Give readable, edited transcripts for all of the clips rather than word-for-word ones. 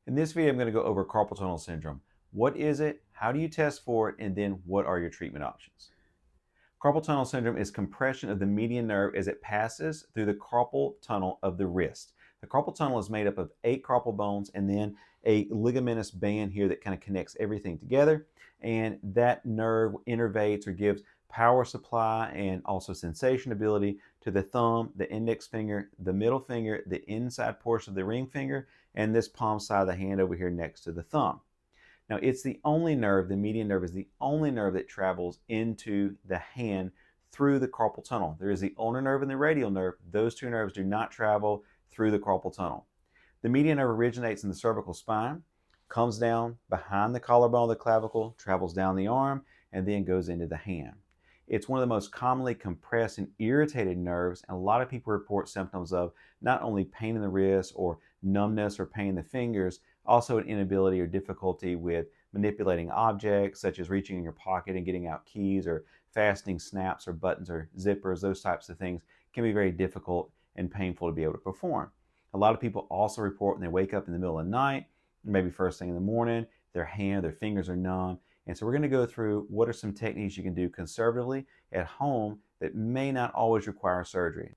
In this video, I'm going to go over carpal tunnel syndrome. What is it? How do you test for it? And then what are your treatment options? Carpal tunnel syndrome is compression of the median nerve as it passes through the carpal tunnel of the wrist. The carpal tunnel is made up of 8 carpal bones and then a ligamentous band here that kind of connects everything together. And that nerve innervates or gives power supply and also sensation ability to the thumb, the index finger, the middle finger, the inside portion of the ring finger, and this palm side of the hand over here next to the thumb. Now, it's the only nerve, the median nerve is the only nerve that travels into the hand through the carpal tunnel. There is the ulnar nerve and the radial nerve. Those two nerves do not travel through the carpal tunnel. The median nerve originates in the cervical spine, comes down behind the collarbone of the clavicle, travels down the arm, and then goes into the hand. It's one of the most commonly compressed and irritated nerves, and a lot of people report symptoms of not only pain in the wrist or numbness or pain in the fingers, also an inability or difficulty with manipulating objects, such as reaching in your pocket and getting out keys, or fastening snaps or buttons or zippers. Those types of things can be very difficult and painful to be able to perform. A lot of people also report when they wake up in the middle of the night, maybe first thing in the morning, their fingers are numb. And so we're going to go through what are some techniques you can do conservatively at home that may not always require surgery.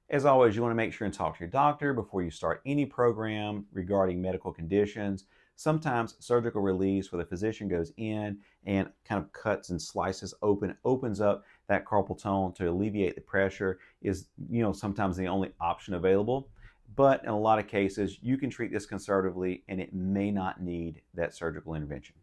As always, you want to make sure and talk to your doctor before you start any program regarding medical conditions. Sometimes surgical release where the physician goes in and kind of cuts and slices opens up that carpal tunnel to alleviate the pressure is, sometimes the only option available. But in a lot of cases, you can treat this conservatively and it may not need that surgical intervention.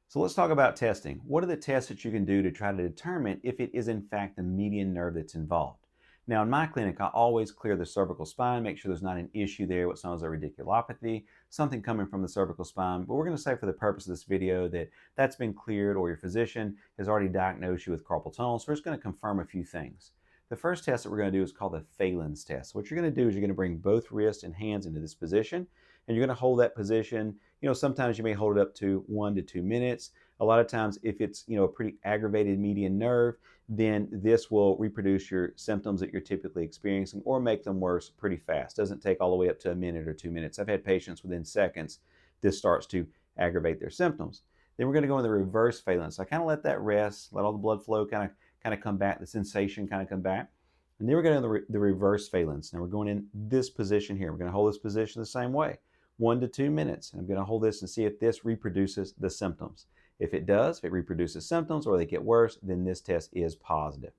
So let's talk about testing. What are the tests that you can do to try to determine if it is in fact the median nerve that's involved? Now in my clinic, I always clear the cervical spine, make sure there's not an issue there, what's known as a radiculopathy, something coming from the cervical spine. But we're going to say for the purpose of this video that that's been cleared or your physician has already diagnosed you with carpal tunnel. So we're just going to confirm a few things. The first test that we're going to do is called the Phelan's test. What you're going to do is you're going to bring both wrists and hands into this position, and you're going to hold that position. Sometimes you may hold it up to 1 to 2 minutes. A lot of times, if it's a pretty aggravated median nerve, then this will reproduce your symptoms that you're typically experiencing or make them worse pretty fast. Doesn't take all the way up to a minute or 2 minutes. I've had patients within seconds, this starts to aggravate their symptoms. Then we're going to go in the reverse Phelan's. So I kind of let that rest, let all the blood flow kind of come back, the sensation kind of come back. And then we're going to the reverse Phelan's. Now we're going in this position here. We're going to hold this position the same way, 1 to 2 minutes. And I'm going to hold this and see if this reproduces the symptoms. If it does, if it reproduces symptoms or they get worse, then this test is positive.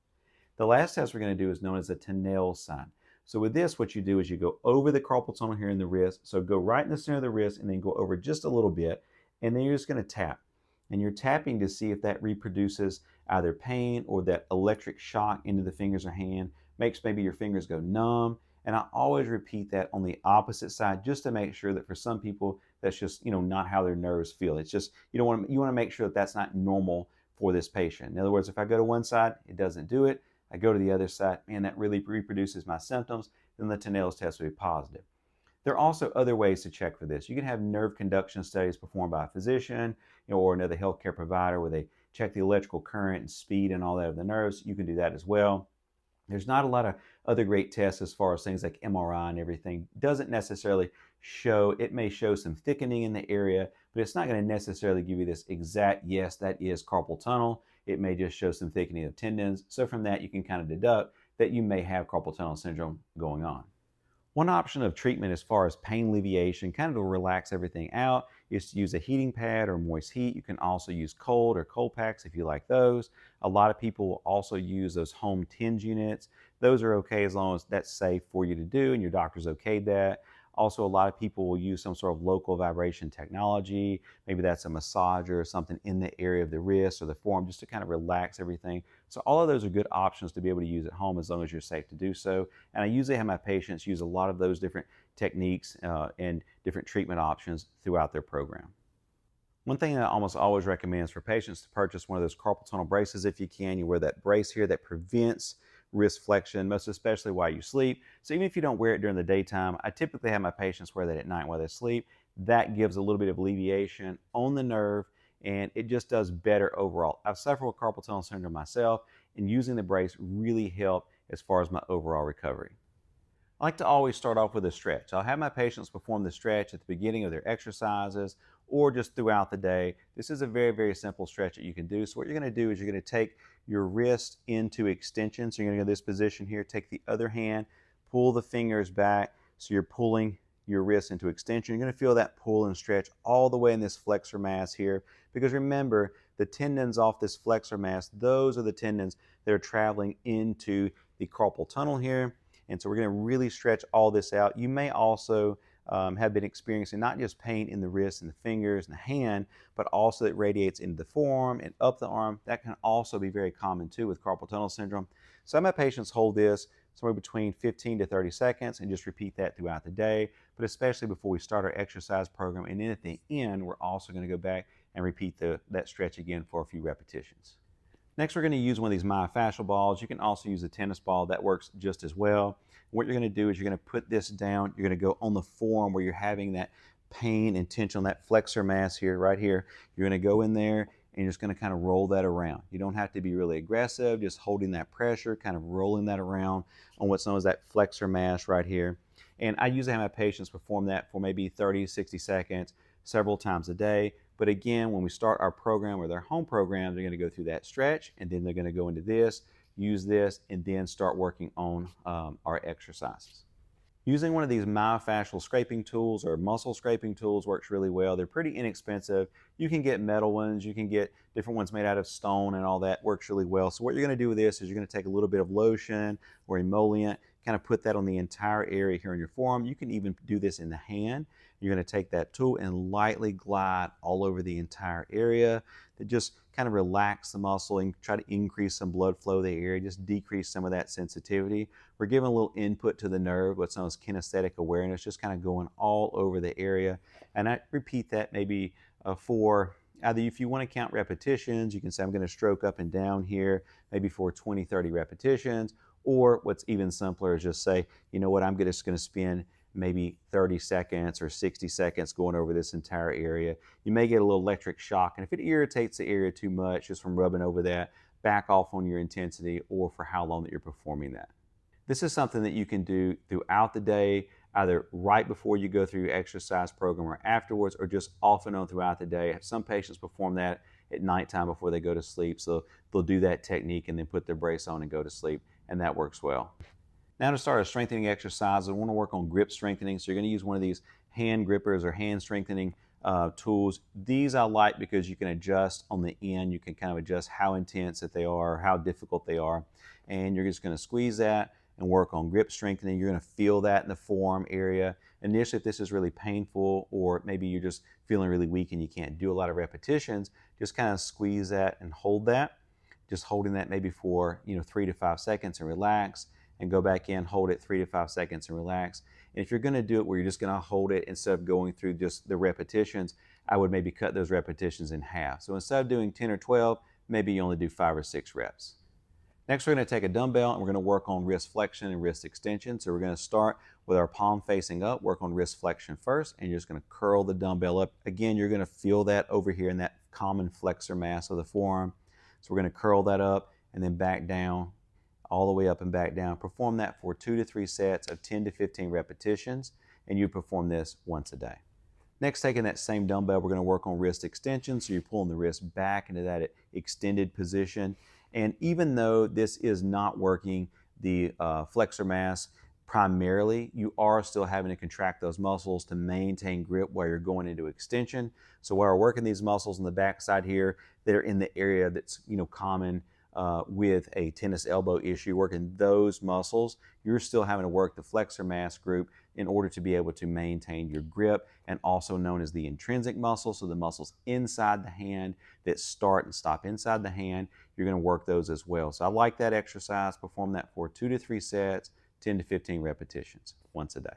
The last test we're going to do is known as the Tenel sign. So with this, what you do is you go over the carpal tunnel here in the wrist. So go right in the center of the wrist and then go over just a little bit. And then you're just going to tap. And you're tapping to see if that reproduces either pain or that electric shock into the fingers or hand, makes maybe your fingers go numb. And I always repeat that on the opposite side just to make sure that for some people that's just not how their nerves feel. It's just you want to make sure that that's not normal for this patient. In other words, if I go to one side, it doesn't do it. I go to the other side, man, that really reproduces my symptoms. Then the Tenel's test will be positive. There are also other ways to check for this. You can have nerve conduction studies performed by a physician, or another healthcare provider where they check the electrical current and speed and all that of the nerves. You can do that as well. There's not a lot of other great tests as far as things like MRI and everything. Doesn't necessarily show, it may show some thickening in the area, but it's not going to necessarily give you this exact, yes, that is carpal tunnel. It may just show some thickening of tendons. So from that, you can kind of deduct that you may have carpal tunnel syndrome going on. One option of treatment as far as pain alleviation, kind of to relax everything out, is to use a heating pad or moist heat. You can also use cold or cold packs if you like those. A lot of people will also use those home TENS units. Those are okay as long as that's safe for you to do and your doctor's okayed that. Also, a lot of people will use some sort of local vibration technology. Maybe that's a massager or something in the area of the wrist or the forearm just to kind of relax everything. So all of those are good options to be able to use at home as long as you're safe to do so. And I usually have my patients use a lot of those different techniques and different treatment options throughout their program. One thing that I almost always recommend is for patients to purchase one of those carpal tunnel braces if you can. You wear that brace here that prevents wrist flexion, most especially while you sleep. So even if you don't wear it during the daytime, I typically have my patients wear that at night while they sleep. That gives a little bit of alleviation on the nerve, and it just does better overall. I've suffered with carpal tunnel syndrome myself, and using the brace really helped as far as my overall recovery. I like to always start off with a stretch. I'll have my patients perform the stretch at the beginning of their exercises or just throughout the day. This is a very, very simple stretch that you can do. So what you're going to do is you're going to take your wrist into extension. So you're going to go to this position here, take the other hand, pull the fingers back. So you're pulling your wrist into extension. You're going to feel that pull and stretch all the way in this flexor mass here. Because remember, the tendons off this flexor mass, those are the tendons that are traveling into the carpal tunnel here. And so we're going to really stretch all this out. You may also have been experiencing not just pain in the wrist and the fingers and the hand, but also it radiates into the forearm and up the arm. That can also be very common too with carpal tunnel syndrome. Some of my patients hold this somewhere between 15 to 30 seconds and just repeat that throughout the day, but especially before we start our exercise program. And then at the end, we're also going to go back and repeat that stretch again for a few repetitions. Next, we're going to use one of these myofascial balls. You can also use a tennis ball. That works just as well. What you're going to do is you're going to put this down. You're going to go on the forearm where you're having that pain and tension on that flexor mass here, right here. You're going to go in there and you're just going to kind of roll that around. You don't have to be really aggressive, just holding that pressure, kind of rolling that around on what's known as that flexor mass right here. And I usually have my patients perform that for maybe 30, 60 seconds, several times a day. But again, when we start our program or their home program, they're going to go through that stretch and then they're going to go into this, use this, and then start working on our exercises. Using one of these myofascial scraping tools or muscle scraping tools works really well. They're pretty inexpensive. You can get metal ones, you can get different ones made out of stone, and all that works really well. So what you're going to do with this is you're going to take a little bit of lotion or emollient, kind of put that on the entire area here in your forearm. You can even do this in the hand. You're going to take that tool and lightly glide all over the entire area to just kind of relax the muscle and try to increase some blood flow to the area, just decrease some of that sensitivity. We're giving a little input to the nerve, what's known as kinesthetic awareness, just kind of going all over the area. And I repeat that maybe for either, if you want to count repetitions, you can say I'm going to stroke up and down here, maybe for 20, 30 repetitions. Or what's even simpler is just say, you know what, I'm just going to spend maybe 30 seconds or 60 seconds going over this entire area. You may get a little electric shock, and if it irritates the area too much just from rubbing over that, back off on your intensity or for how long that you're performing that. This is something that you can do throughout the day, either right before you go through your exercise program or afterwards, or just off and on throughout the day. Some patients perform that at nighttime before they go to sleep, so they'll do that technique and then put their brace on and go to sleep, and that works well. Now to start a strengthening exercise, I want to work on grip strengthening. So you're going to use one of these hand grippers or hand strengthening tools. These I like because you can adjust on the end. You can kind of adjust how intense that they are, how difficult they are. And you're just going to squeeze that and work on grip strengthening. You're going to feel that in the forearm area. Initially, if this is really painful or maybe you're just feeling really weak and you can't do a lot of repetitions, just kind of squeeze that and hold that. Just holding that maybe for 3 to 5 seconds and relax. And go back in, hold it 3 to 5 seconds and relax. And if you're going to do it where you're just going to hold it instead of going through just the repetitions, I would maybe cut those repetitions in half. So instead of doing 10 or 12, maybe you only do 5 or 6 reps. Next, we're going to take a dumbbell and we're going to work on wrist flexion and wrist extension. So we're going to start with our palm facing up, work on wrist flexion first, and you're just going to curl the dumbbell up. Again, you're going to feel that over here in that common flexor mass of the forearm. So we're going to curl that up and then back down, all the way up and back down. Perform that for 2 to 3 sets of 10 to 15 repetitions, and you perform this once a day. Next, taking that same dumbbell, we're going to work on wrist extension. So you're pulling the wrist back into that extended position. And even though this is not working the flexor mass primarily, you are still having to contract those muscles to maintain grip while you're going into extension. So while we're working these muscles on the back side here, they're in the area that's common with a tennis elbow issue, working those muscles, you're still having to work the flexor mass group in order to be able to maintain your grip, and also known as the intrinsic muscles, so the muscles inside the hand that start and stop inside the hand, you're going to work those as well. So I like that exercise. Perform that for 2 to 3 sets, 10 to 15 repetitions once a day.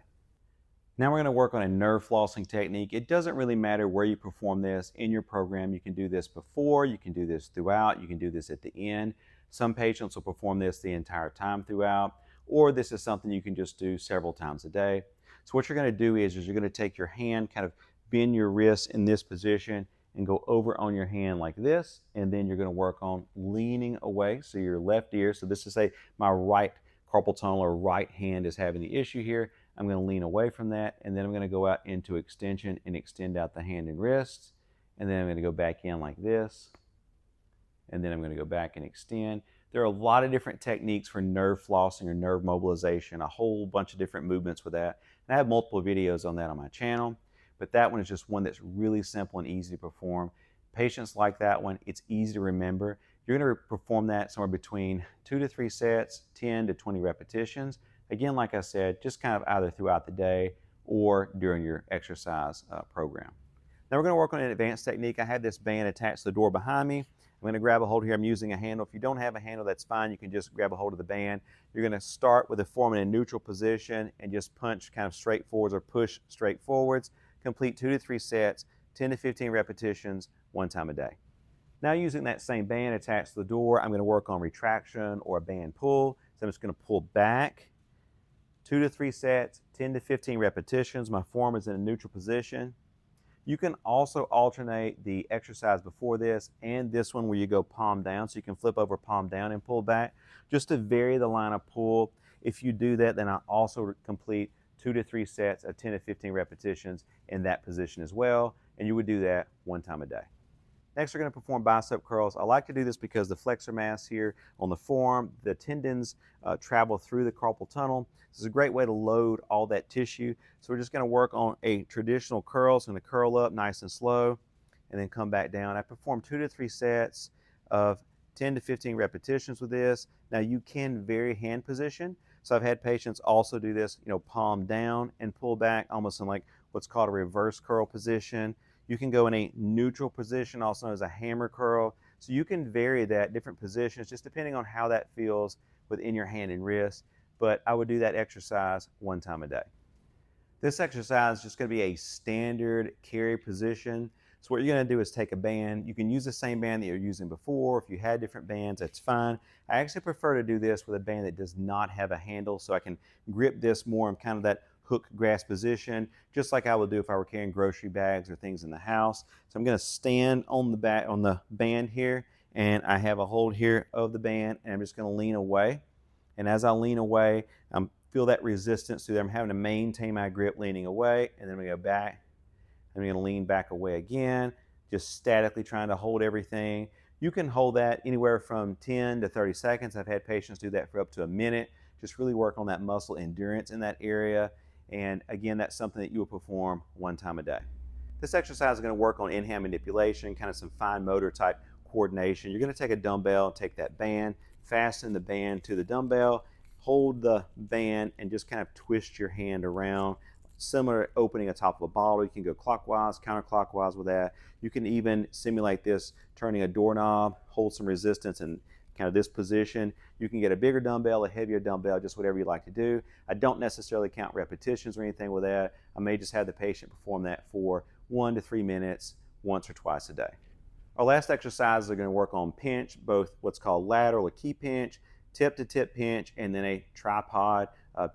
Now we're going to work on a nerve flossing technique. It doesn't really matter where you perform this in your program. You can do this before, you can do this throughout, you can do this at the end. Some patients will perform this the entire time throughout, or this is something you can just do several times a day. So what you're going to do is you're going to take your hand, kind of bend your wrist in this position and go over on your hand like this, and then you're going to work on leaning away. So your left ear, so this is say my right carpal tunnel or right hand is having the issue here, I'm going to lean away from that, and then I'm going to go out into extension and extend out the hand and wrists, and then I'm going to go back in like this, and then I'm going to go back and extend. There are a lot of different techniques for nerve flossing or nerve mobilization, a whole bunch of different movements with that. And I have multiple videos on that on my channel, but that one is just one that's really simple and easy to perform. Patients like that one, it's easy to remember. You're going to perform that somewhere between 2 to 3 sets, 10 to 20 repetitions. Again, like I said, just kind of either throughout the day or during your exercise program. Now we're going to work on an advanced technique. I have this band attached to the door behind me. I'm going to grab a hold here. I'm using a handle. If you don't have a handle, that's fine. You can just grab a hold of the band. You're going to start with the form in a neutral position and just punch kind of straight forwards or push straight forwards. Complete 2 to 3 sets, 10 to 15 repetitions, 1 time a day. Now using that same band attached to the door, I'm going to work on retraction or a band pull. So I'm just going to pull back, 2 to 3 sets, 10 to 15 repetitions. My form is in a neutral position. You can also alternate the exercise before this and this one where you go palm down. So you can flip over palm down and pull back just to vary the line of pull. If you do that, then I also complete 2 to 3 sets of 10 to 15 repetitions in that position as well. And you would do that 1 time a day. Next, we're going to perform bicep curls. I like to do this because the flexor mass here on the forearm, the tendons travel through the carpal tunnel. This is a great way to load all that tissue. So we're just going to work on a traditional curl. So I'm going to curl up nice and slow and then come back down. I perform 2 to 3 sets of 10 to 15 repetitions with this. Now you can vary hand position. So I've had patients also do this, palm down and pull back almost in like what's called a reverse curl position. You can go in a neutral position, also known as a hammer curl. So you can vary that different positions just depending on how that feels within your hand and wrist. But I would do that exercise 1 time a day. This exercise is just going to be a standard carry position. So what you're going to do is take a band. You can use the same band that you're using before. If you had different bands, that's fine. I actually prefer to do this with a band that does not have a handle, so I can grip this more in kind of that hook grasp position, just like I would do if I were carrying grocery bags or things in the house. So I'm going to stand on the band here, and I have a hold here of the band, and I'm just going to lean away. And as I lean away, I feel that resistance through there. I'm having to maintain my grip leaning away, and then we go back. I'm going to lean back away again, just statically trying to hold everything. You can hold that anywhere from 10 to 30 seconds. I've had patients do that for up to a minute. Just really work on that muscle endurance in that area. And again, that's something that you will perform 1 time a day. This exercise is going to work on in-hand manipulation, kind of some fine motor type coordination. You're going to take a dumbbell, take that band, fasten the band to the dumbbell, hold the band, and just kind of twist your hand around. Similar to opening a top of a bottle. You can go clockwise, counterclockwise with that. You can even simulate this turning a doorknob, hold some resistance in kind of this position. You can get a bigger dumbbell, a heavier dumbbell, just whatever you like to do. I don't necessarily count repetitions or anything with that. I may just have the patient perform that for 1 to 3 minutes, once or twice a day. Our last exercises are going to work on pinch, both what's called lateral or key pinch, tip to tip pinch, and then a tripod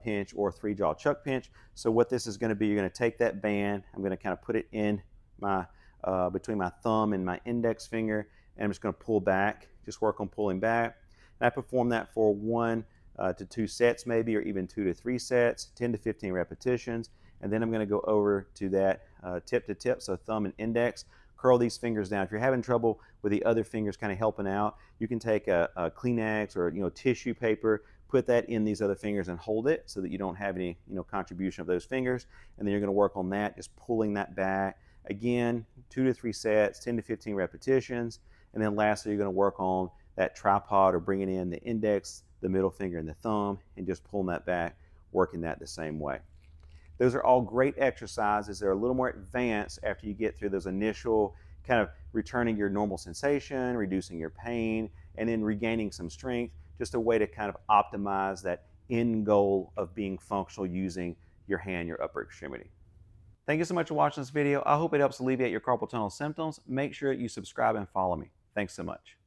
pinch or 3-jaw chuck pinch. So what this is going to be, you're going to take that band, I'm going to kind of put it in my between my thumb and my index finger, and I'm just going to pull back, just work on pulling back. And I perform that for 1 to 2 sets maybe, or even 2 to 3 sets, 10 to 15 repetitions. And then I'm going to go over to that tip to tip, so thumb and index. Curl these fingers down. If you're having trouble with the other fingers kind of helping out, you can take a Kleenex or tissue paper, put that in these other fingers and hold it so that you don't have any contribution of those fingers. And then you're going to work on that, just pulling that back. Again, 2 to 3 sets, 10 to 15 repetitions. And then lastly, you're going to work on that tripod or bringing in the index, the middle finger, and the thumb, and just pulling that back, working that the same way. Those are all great exercises. They're a little more advanced after you get through those initial kind of returning your normal sensation, reducing your pain, and then regaining some strength. Just a way to kind of optimize that end goal of being functional using your hand, your upper extremity. Thank you so much for watching this video. I hope it helps alleviate your carpal tunnel symptoms. Make sure that you subscribe and follow me. Thanks so much.